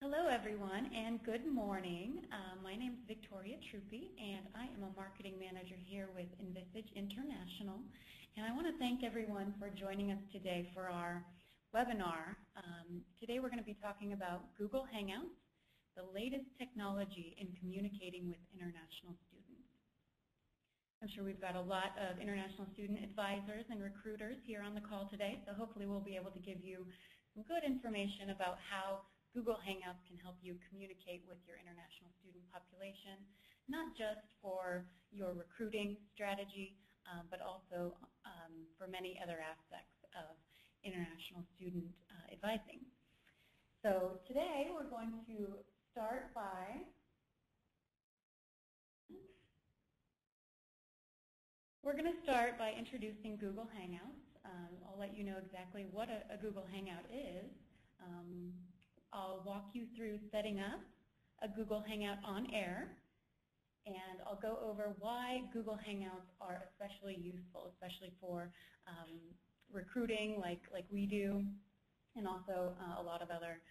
Hello everyone and good morning. My name is Victoria Truppi and I am a marketing manager here with Vistage International, and I want to thank everyone for joining us today for our webinar. Today we're going to be talking about Google Hangouts, the latest technology in communicating with international students. I'm sure we've got a lot of international student advisors and recruiters here on the call today, so hopefully we'll be able to give you some good information about how Google Hangouts can help you communicate with your international student population, not just for your recruiting strategy, but also for many other aspects of international student advising. So today we're going to start by introducing Google Hangouts. I'll let you know exactly what a Google Hangout is. I'll walk you through setting up a Google Hangout on air, and I'll go over why Google Hangouts are especially useful, especially for recruiting like we do, and also a lot of other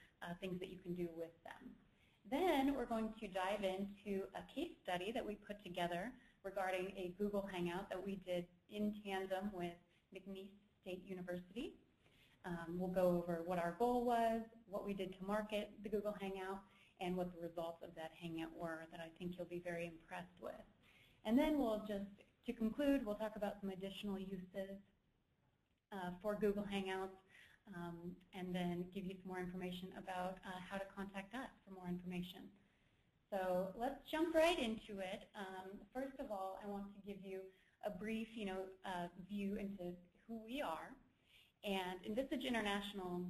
things that you can do with them. Then we're going to dive into a case study that we put together regarding a Google Hangout that we did in tandem with McNeese State University. We'll go over what our goal was, what we did to market the Google Hangout, and what the results of that Hangout were that I think you'll be very impressed with. And then to conclude, we'll talk about some additional uses for Google Hangouts, and then give you some more information about how to contact us for more information. So let's jump right into it. First of all, I want to give you a brief view into who we are. And Vistage International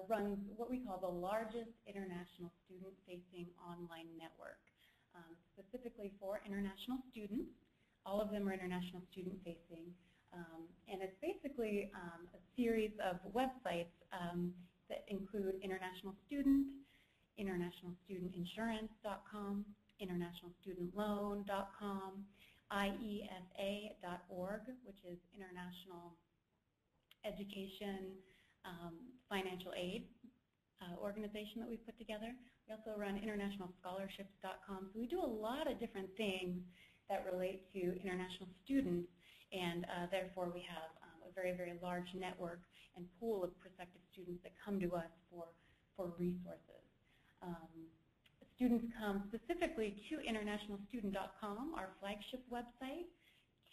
runs what we call the largest international student-facing online network, specifically for international students. All of them are international student-facing. And it's basically a series of websites that include international student, internationalstudentinsurance.com, internationalstudentloan.com, IEFA.org, which is International Education Financial Aid organization that we've put together. We also run internationalscholarships.com. So we do a lot of different things that relate to international students, and therefore we have a very, very large network and pool of prospective students that come to us for resources. Students come specifically to internationalstudent.com, our flagship website,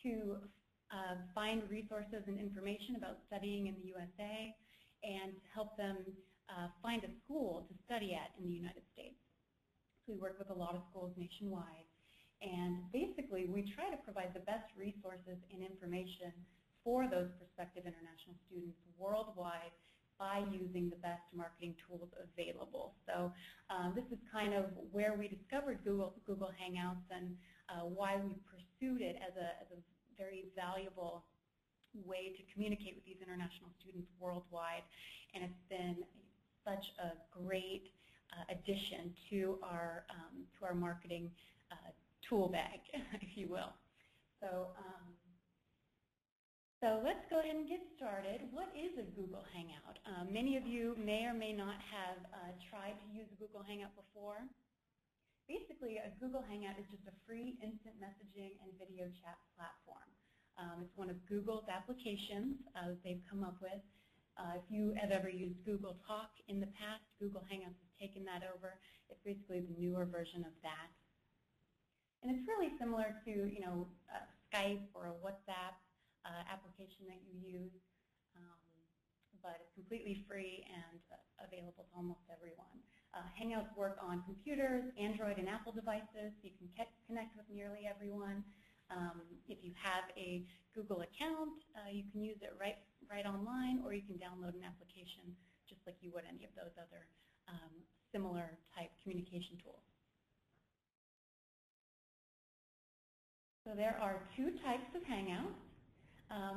to find resources and information about studying in the USA, and to help them find a school to study at in the United States. So we work with a lot of schools nationwide, and basically we try to provide the best resources and information for those prospective international students worldwide by using the best marketing tools available. So this is kind of where we discovered Google Hangouts and why we pursued it as a very valuable way to communicate with these international students worldwide, and it's been such a great addition to our marketing tool bag, if you will. So let's go ahead and get started. What is a Google Hangout? Many of you may or may not have tried to use a Google Hangout before. Basically, a Google Hangout is just a free instant messaging and video chat platform. It's one of Google's applications that they've come up with. If you have ever used Google Talk in the past, Google Hangouts has taken that over. It's basically the newer version of that. And it's really similar to Skype or a WhatsApp application that you use, but it's completely free and available to almost everyone. Hangouts work on computers, Android and Apple devices, so you can connect with nearly everyone. If you have a Google account, you can use it right online, or you can download an application just like you would any of those other similar type communication tools. So there are two types of Hangouts.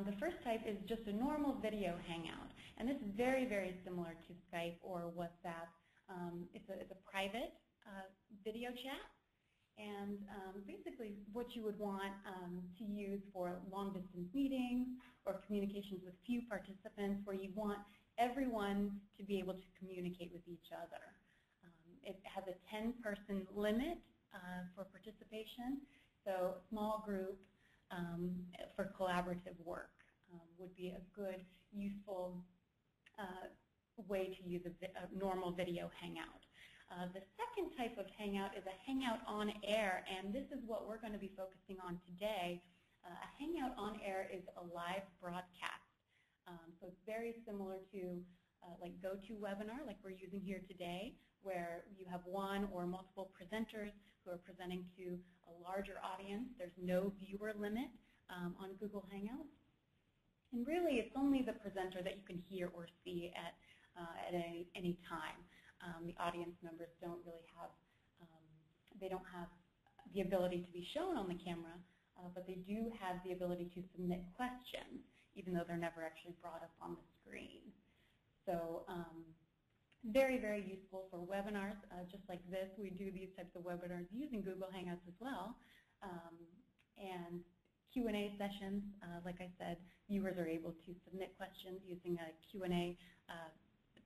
The first type is just a normal video hangout, and this is very, very similar to Skype or WhatsApp. It's a private video chat, and basically what you would want to use for long-distance meetings or communications with few participants, where you want everyone to be able to communicate with each other. It has a 10-person limit for participation, so small group for collaborative work would be a good, useful way to use a normal video hangout. The second type of hangout is a hangout on air, and this is what we're going to be focusing on today. A hangout on air is a live broadcast. So it's very similar to like GoToWebinar, like we're using here today, where you have one or multiple presenters who are presenting to a larger audience. There's no viewer limit on Google Hangouts. And really, it's only the presenter that you can hear or see at any time. The audience members don't really have, they don't have the ability to be shown on the camera, but they do have the ability to submit questions, even though they're never actually brought up on the screen. So very, very useful for webinars, just like this. We do these types of webinars using Google Hangouts as well. And Q&A sessions, like I said, viewers are able to submit questions using a Q&A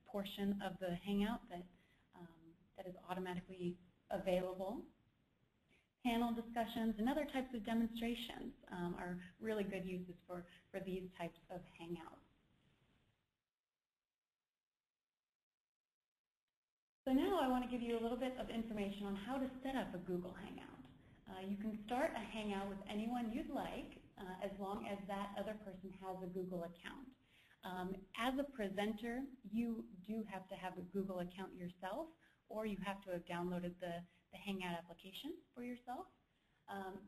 portion of the Hangout that is automatically available. Panel discussions and other types of demonstrations are really good uses for these types of Hangouts. So now I want to give you a little bit of information on how to set up a Google Hangout. You can start a Hangout with anyone you'd like, as long as that other person has a Google account. As a presenter, you do have to have a Google account yourself, or you have to have downloaded the Hangout application for yourself.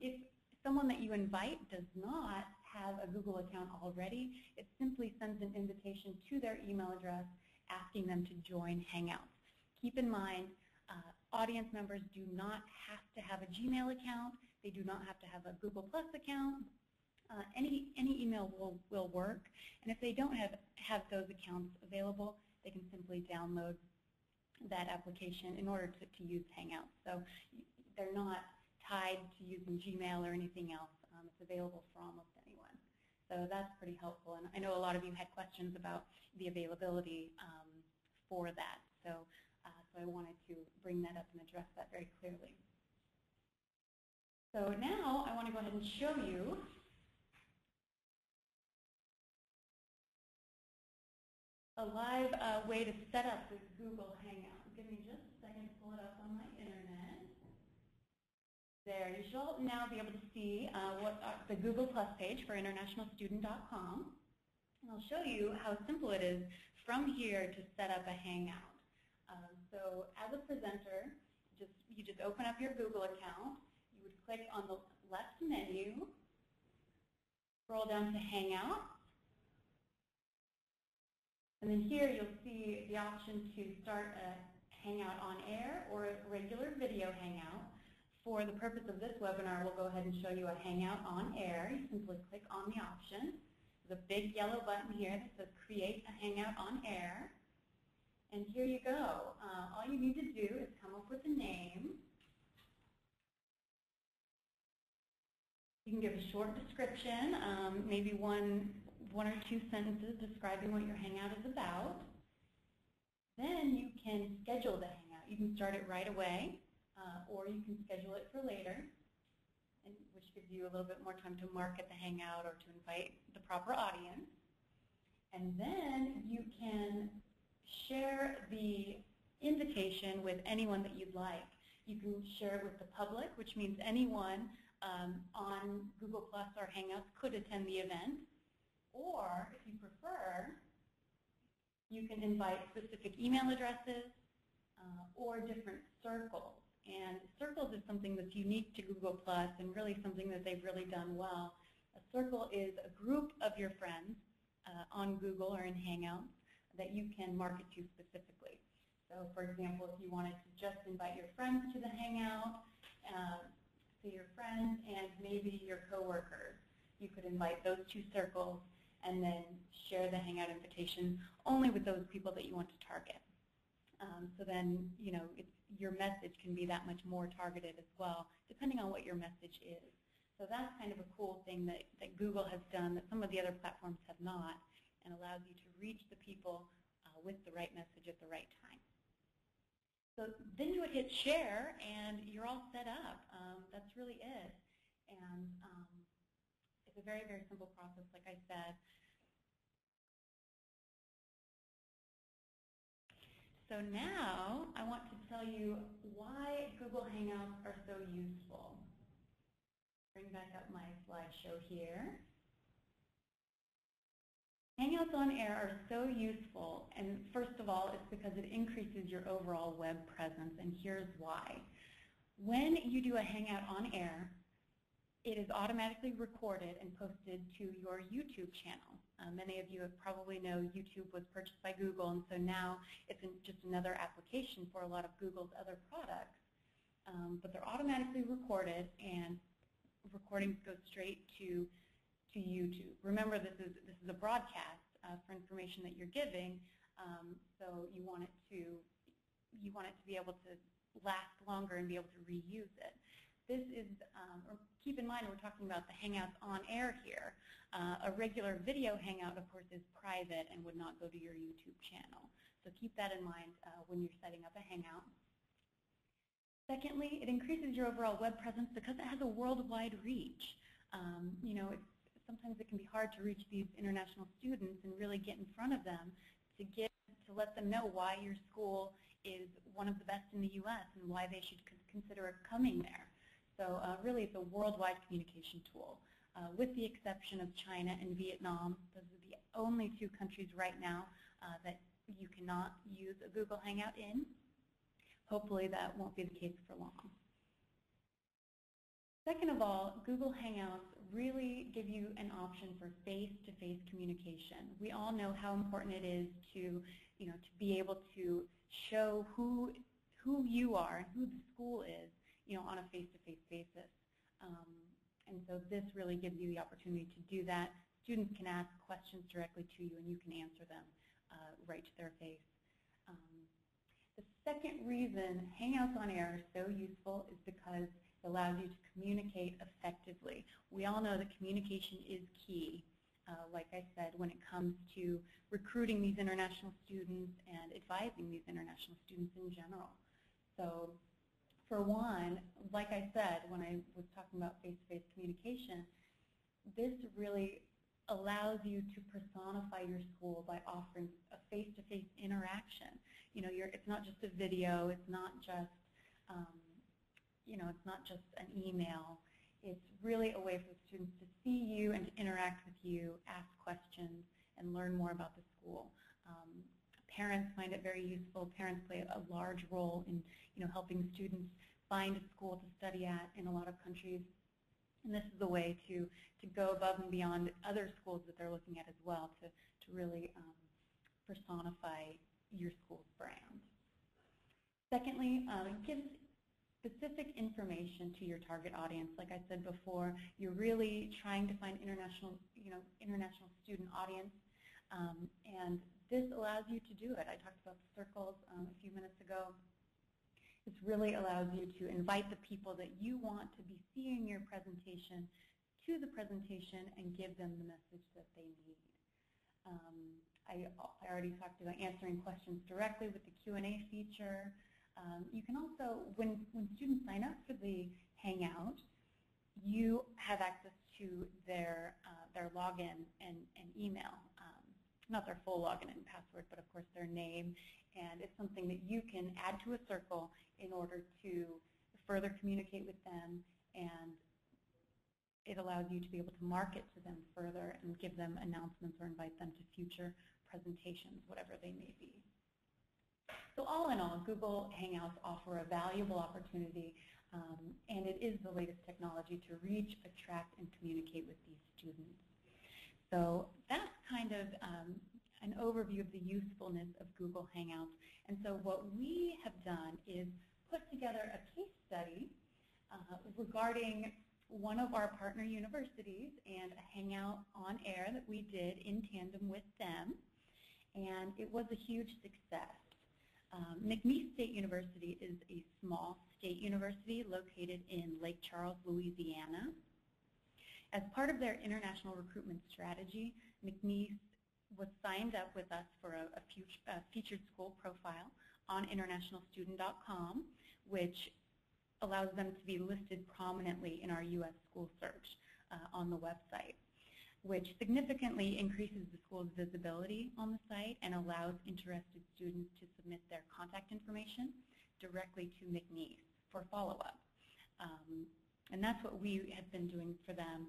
If someone that you invite does not have a Google account already, it simply sends an invitation to their email address asking them to join Hangouts. Keep in mind, audience members do not have to have a Gmail account. They do not have to have a Google Plus account. Any email will work. And if they don't have those accounts available, they can simply download that application in order to use Hangouts. So they're not tied to using Gmail or anything else. It's available for almost anyone. So that's pretty helpful. And I know a lot of you had questions about the availability for that. So I wanted to bring that up and address that very clearly. So now I want to go ahead and show you a live way to set up this Google Hangout. Give me just a second to pull it up on my internet. There, you should now be able to see the Google Plus page for internationalstudent.com. And I'll show you how simple it is from here to set up a Hangout. So as a presenter, you just open up your Google account. You would click on the left menu, scroll down to Hangout, and then here you'll see the option to start a Hangout on air or a regular video Hangout. For the purpose of this webinar, we'll go ahead and show you a Hangout on air. You simply click on the option. There's a big yellow button here that says Create a Hangout on Air. And here you go. All you need to do is come up with a name. You can give a short description, maybe one or two sentences describing what your Hangout is about. Then you can schedule the Hangout. You can start it right away, or you can schedule it for later, which gives you a little bit more time to market the Hangout or to invite the proper audience. And then you can share the invitation with anyone that you'd like. You can share it with the public, which means anyone on Google Plus or Hangouts could attend the event. Or, if you prefer, you can invite specific email addresses or different circles. And circles is something that's unique to Google Plus and really something that they've really done well. A circle is a group of your friends on Google or in Hangouts that you can market to specifically. So, for example, if you wanted to just invite your friends to the Hangout, so your friends and maybe your coworkers, you could invite those two circles and then share the Hangout invitation only with those people that you want to target. So then, you know, your message can be that much more targeted as well, depending on what your message is. So that's kind of a cool thing that Google has done that some of the other platforms have not, and allows you to reach the people with the right message at the right time. So then you would hit share, and you're all set up. That's really it. And it's a very, very simple process, like I said. So now I want to tell you why Google Hangouts are so useful. Bring back up my slideshow here. Hangouts on Air are so useful, and first of all, it's because it increases your overall web presence, and here's why. When you do a Hangout on Air, it is automatically recorded and posted to your YouTube channel. Many of you probably know YouTube was purchased by Google, and so now it's just another application for a lot of Google's other products. But they're automatically recorded, and recordings go straight to YouTube. Remember, this is a broadcast for information that you're giving, so you want it to be able to last longer and be able to reuse it. This is, or keep in mind, we're talking about the Hangouts on Air here. A regular video Hangout, of course, is private and would not go to your YouTube channel. So keep that in mind when you're setting up a Hangout. Secondly, it increases your overall web presence because it has a worldwide reach. You know, sometimes it can be hard to reach these international students and really get in front of them to let them know why your school is one of the best in the U.S. and why they should consider coming there. So really, it's a worldwide communication tool. With the exception of China and Vietnam, those are the only two countries right now that you cannot use a Google Hangout in. Hopefully that won't be the case for long. Second of all, Google Hangouts really give you an option for face-to-face communication. We all know how important it is to be able to show who you are and who the school is, on a face-to-face basis. And so this really gives you the opportunity to do that. Students can ask questions directly to you, and you can answer them right to their face. The second reason Hangouts on Air are so useful is because it allows you to communicate effectively. We all know that communication is key, like I said, when it comes to recruiting these international students and advising these international students in general. So for one, like I said when I was talking about face-to-face communication, this really allows you to personify your school by offering a face-to-face interaction. It's not just a video, it's not just it's not just an email. It's really a way for students to see you and to interact with you, ask questions, and learn more about the school. Parents find it very useful. Parents play a large role in helping students find a school to study at in a lot of countries. And this is a way to go above and beyond other schools that they're looking at as well to really personify your school's brand. Secondly, it gives specific information to your target audience. Like I said before, you're really trying to find international student audience, and this allows you to do it. I talked about the circles a few minutes ago. This really allows you to invite the people that you want to be seeing your presentation to the presentation and give them the message that they need. I already talked about answering questions directly with the Q&A feature. You can also, when students sign up for the Hangout, you have access to their login and email. Not their full login and password, but of course their name. And it's something that you can add to a circle in order to further communicate with them, and it allows you to be able to market to them further and give them announcements or invite them to future presentations, whatever they may be. So all in all, Google Hangouts offer a valuable opportunity, and it is the latest technology to reach, attract, and communicate with these students. So that's kind of an overview of the usefulness of Google Hangouts. And so what we have done is put together a case study regarding one of our partner universities and a Hangout on Air that we did in tandem with them, and it was a huge success. McNeese State University is a small state university located in Lake Charles, Louisiana. As part of their international recruitment strategy, McNeese was signed up with us for a featured school profile on internationalstudent.com, which allows them to be listed prominently in our U.S. school search on the website, which significantly increases the school's visibility on the site and allows interested students to submit their contact information directly to McNeese for follow-up. And that's what we have been doing for them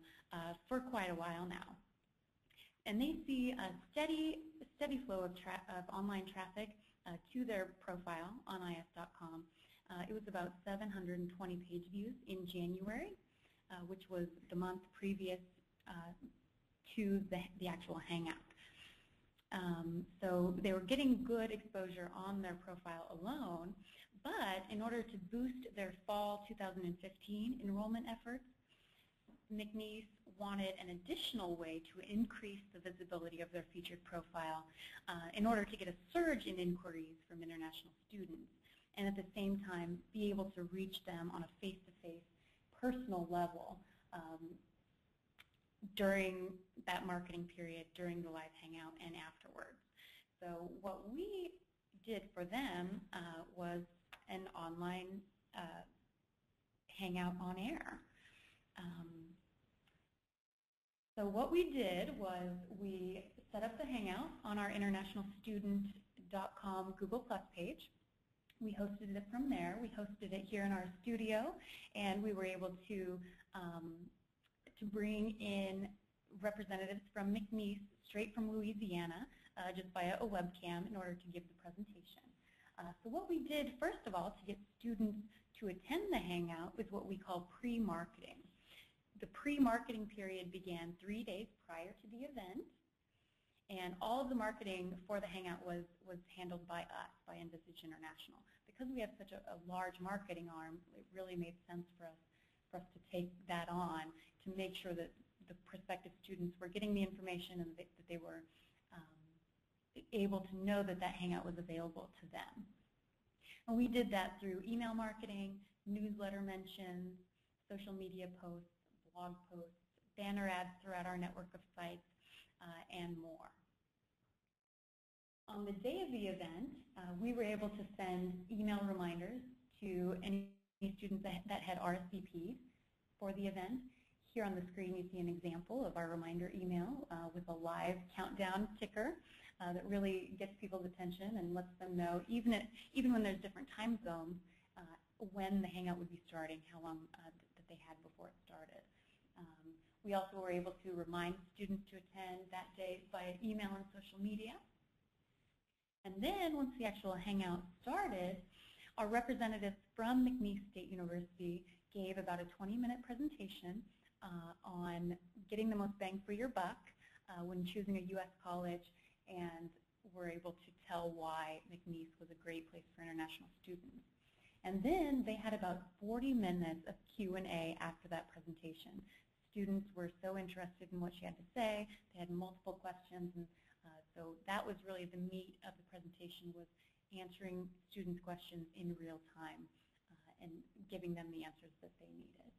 for quite a while now. And they see a steady flow of online traffic to their profile on is.com. It was about 720 page views in January, which was the month previous to the actual Hangout. So they were getting good exposure on their profile alone, but in order to boost their fall 2015 enrollment efforts, McNeese wanted an additional way to increase the visibility of their featured profile in order to get a surge in inquiries from international students, and at the same time be able to reach them on a face-to-face personal level during that marketing period, during the live Hangout, and afterwards. So what we did for them was an online Hangout on air. So what we did was we set up the Hangout on our internationalstudent.com Google Plus page. We hosted it from there. We hosted it here in our studio, and we were able to bring in representatives from McNeese straight from Louisiana just via a webcam in order to give the presentation. So what we did, first of all, to get students to attend the Hangout was what we call pre-marketing. The pre-marketing period began 3 days prior to the event, and all of the marketing for the Hangout was handled by us, by Vistage International. Because we have such a large marketing arm, it really made sense for us to take that on to make sure that the prospective students were getting the information and that they were able to know that that Hangout was available to them. And we did that through email marketing, newsletter mentions, social media posts, blog posts, banner ads throughout our network of sites, and more. On the day of the event, we were able to send email reminders to any students that had RSVP'd for the event. Here on the screen you see an example of our reminder email with a live countdown ticker that really gets people's attention and lets them know, even when there's different time zones, when the Hangout would be starting, how long that they had before it started. We also were able to remind students to attend that day via email and social media. And then once the actual Hangout started, our representatives from McNeese State University gave about a 20-minute presentation on getting the most bang for your buck when choosing a U.S. college, and were able to tell why McNeese was a great place for international students. And then they had about 40 minutes of Q&A after that presentation. Students were so interested in what she had to say. They had multiple questions, and so that was really the meat of the presentation, was answering students' questions in real time and giving them the answers that they needed.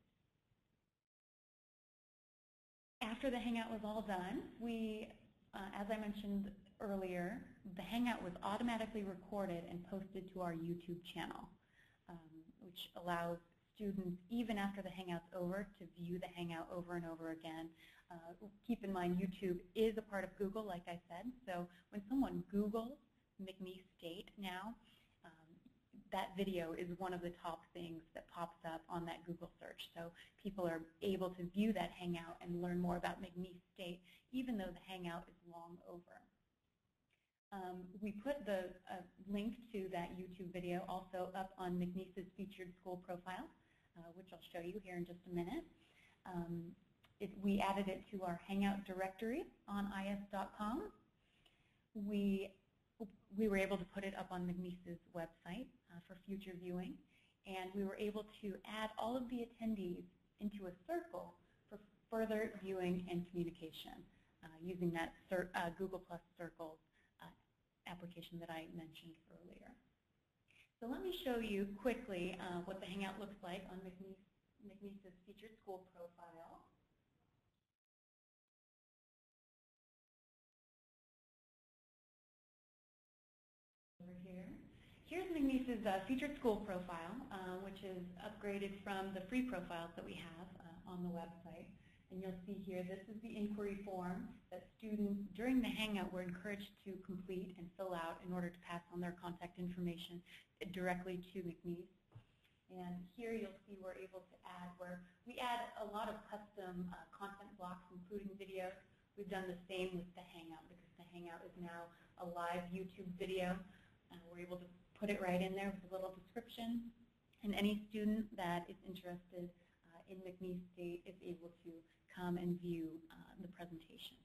After the Hangout was all done, we, as I mentioned earlier, the Hangout was automatically recorded and posted to our YouTube channel, which allows students, even after the Hangout's over, to view the Hangout over and over again. Keep in mind, YouTube is a part of Google, like I said, so when someone Googles McNeese State now, that video is one of the top things that pops up on that Google search. So people are able to view that Hangout and learn more about McNeese State, even though the Hangout is long over. We put the link to that YouTube video also up on McNeese's featured school profile, which I'll show you here in just a minute. We added it to our Hangout directory on is.com. We were able to put it up on McNeese's website for future viewing, and we were able to add all of the attendees into a circle for further viewing and communication using that Google Plus Circles application that I mentioned earlier. So let me show you quickly what the Hangout looks like on McNeese's featured school profile. here's McNeese's featured school profile, which is upgraded from the free profiles that we have on the website. And you'll see here, this is the inquiry form that students during the Hangout were encouraged to complete and fill out in order to pass on their contact information directly to McNeese. And here you'll see we're able to add, we add a lot of custom content blocks, including videos. We've done the same with the Hangout because the Hangout is now a live YouTube video. We're able to put it right in there with a little description. And any student that is interested in McNeese State is able to come and view the presentation.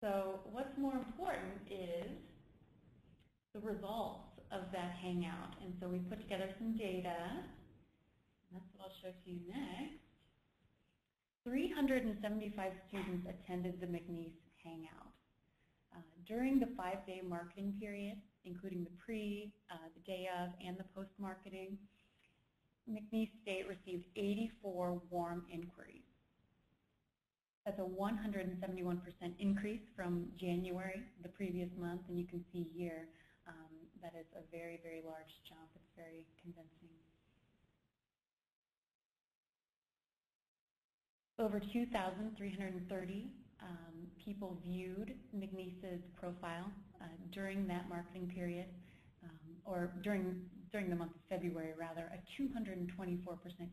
So what's more important is the results of that Hangout. And so we put together some data. And that's what I'll show to you next. 375 students attended the McNeese Hangout. During the 5-day marketing period, including the pre, the day of, and the post-marketing, McNeese State received 84 warm inquiries. That's a 171% increase from January, the previous month, and you can see here that is a very, very large jump. It's very convincing. Over 2,330 people viewed McNeese's profile during that marketing period, or during the month of February, rather, a 224%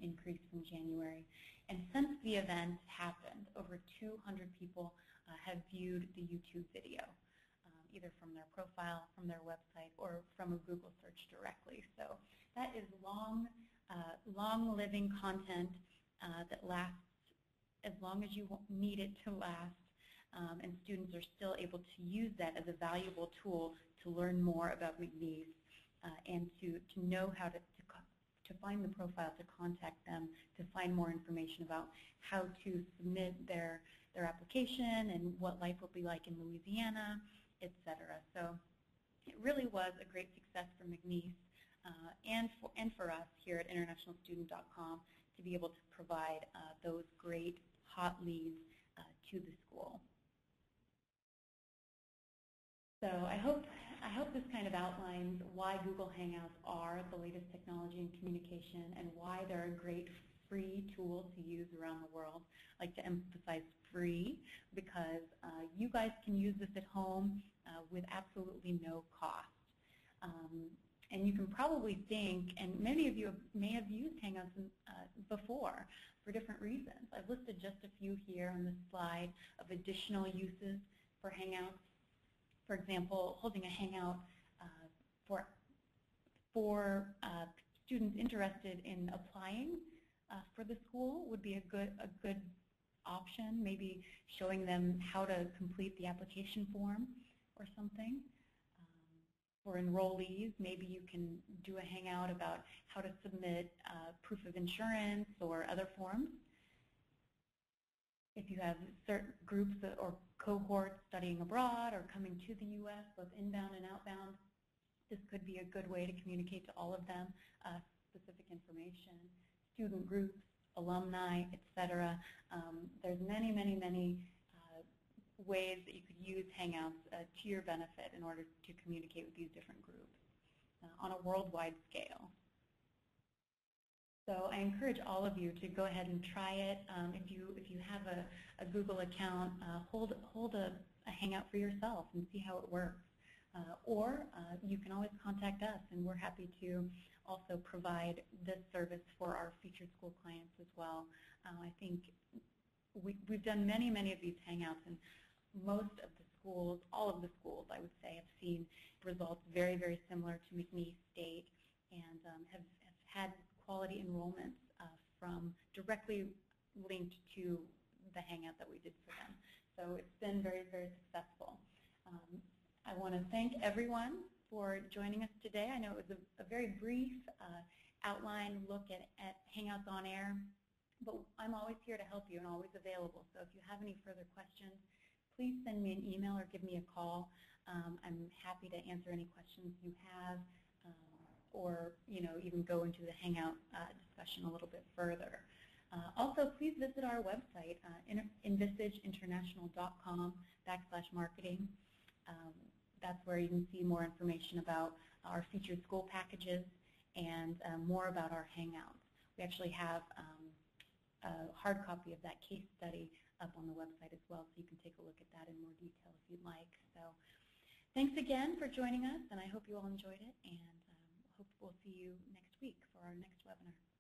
increase from January. And since the event happened, over 200 people have viewed the YouTube video, either from their profile, from their website, or from a Google search directly. So that is long-living content that lasts as long as you need it to last, and students are still able to use that as a valuable tool to learn more about McNeese and to know how to find the profile, to contact them, to find more information about how to submit their application and what life will be like in Louisiana, etc. So it really was a great success for McNeese and for us here at internationalstudent.com to be able to provide those great hot leads to the school. So I hope this kind of outlines why Google Hangouts are the latest technology in communication and why they're a great free tool to use around the world. I like to emphasize free because you guys can use this at home with absolutely no cost. And you can probably think, and many of you may have used Hangouts before for different reasons. I've listed just a few here on this slide of additional uses for Hangouts. For example, holding a Hangout for students interested in applying for the school would be a good option, maybe showing them how to complete the application form or something. For enrollees, maybe you can do a Hangout about how to submit proof of insurance or other forms. If you have certain groups or cohorts studying abroad or coming to the U.S., both inbound and outbound, this could be a good way to communicate to all of them specific information. Student groups, alumni, etc. There's many, many, many ways that you could use Hangouts to your benefit in order to communicate with these different groups on a worldwide scale. So I encourage all of you to go ahead and try it. If you have a Google account, hold a Hangout for yourself and see how it works. Or you can always contact us, and we're happy to also provide this service for our featured school clients as well. I think we've done many, many of these Hangouts, and most of the schools, all of the schools, I would say, have seen results very, very similar to McNeese State, and have had quality enrollments from directly linked to the Hangout that we did for them. So it's been very, very successful. I want to thank everyone for joining us today. I know it was a very brief outline look at Hangouts on Air, but I'm always here to help you and always available. So if you have any further questions, please send me an email or give me a call. I'm happy to answer any questions you have, or even go into the Hangout discussion a little bit further. Also, please visit our website, invistageinternational.com/marketing. That's where you can see more information about our featured school packages and more about our Hangouts. We actually have a hard copy of that case study up on the website as well, so you can take a look at that in more detail if you'd like. So thanks again for joining us, and I hope you all enjoyed it, and hope we'll see you next week for our next webinar.